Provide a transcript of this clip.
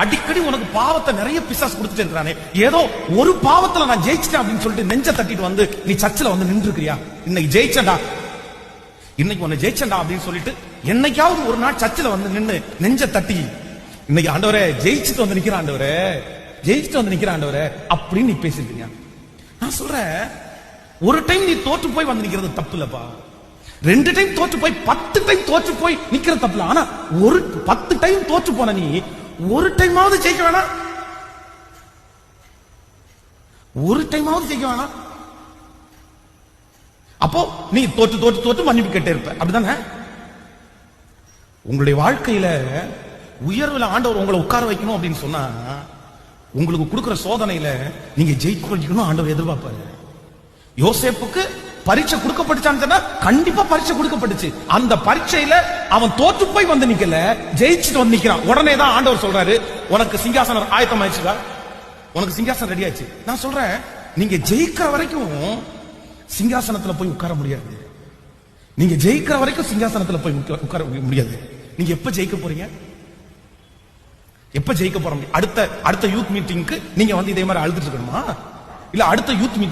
அடிக்கடி உனக்கு பாவத்தை நிறைய பிசாசு கொடுத்துட்டு இருக்கிறானே, ஏதோ ஒரு பாவத்துல நான் ஜெயிச்சிட்டேன் அப்படின்னு சொல்லிட்டு நெஞ்ச தட்டிட்டு வந்து நீ சர்ச்சில் வந்து நின்று இருக்கிறியா? இன்னைக்கு ஜெயிச்சடா, இன்னைக்கு உன்னை ஜெயிச்சண்டா அப்படின்னு சொல்லிட்டு என்னைக்காவது ஒரு நாள் சர்ச்சில் வந்து நின்று நெஞ்ச தட்டி இன்னைக்கு ஆண்டவரே ஜெயிச்சுட்டு வந்து நிக்கிற ஆண்டவரே, ஜெயிச்சுட்டு வந்து நிக்கிற ஆண்டவரே அப்படின்னு நீ பேசிருக்கீங்க. நான் சொல்றேன், ஒரு டைம் நீ தோற்று போய் வந்து நிக்கிறது தப்பு இல்லப்பா. 2 டைம் தோற்று போய் 10 டைம் தோற்று போய் நிக்கிறது தப்பு இல்ல. ஆனா ஒரு 10 டைம் தோற்று போன நீ ஒரு டைமாவது ஜெயிக்க வேணாம்? ஒரு டைமாவது ஜெயிக்க வேணாம்? அப்போ நீ தோற்று தோற்று தோற்று மன்னிப்பு கேட்டே இருப்ப, அப்படிதானே? உங்களுடைய வாழ்க்கையில உயர்வுல ஆண்டவர் உங்களை உட்கார வைக்கணும் அப்படின்னு சொன்னா, உங்களுக்கு கொடுக்கிற சோதனையில நீங்க ஜெயிக்கணும் ஆண்டவர் எதிர்பார்ப்பாரு. யோசேப்புக்கு பரீட்சை கொடுக்கப்பட்டுச்சான்னு சொன்னா கண்டிப்பா பரீட்சை கொடுக்கப்பட்டுச்சு. அந்த பரீட்சையில அவன் தோற்று போய் வந்து நிக்கல, ஜெயிச்சுட்டு வந்து நிக்கிறான். உடனே தான் ஆண்டவர் சொல்றாரு, உனக்கு சிங்காசனம் ஆயத்தம் ஆயிடுச்சுடா, உனக்கு சிங்காசனம் ரெடி ஆயிடுச்சு. நான் சொல்றேன், நீங்க ஜெயிக்கிற வரைக்கும் சிங்காசனத்துல போய் உட்கார முடியாது. நீங்க ஜெயிக்கிற வரைக்கும் சிங்காசனத்துல போய் உட்கார முடியாது. நீங்க எப்ப ஜெயிக்க போறீங்க? எப்ப ஜெயிக்க போறீங்க? அடுத்த யூத் மீட்டிங்க்கு நீங்க வந்து இதே மாதிரி அழுதுட்டு இருக்கணுமா? இல்ல அடுத்த யூத் மீட்டிங்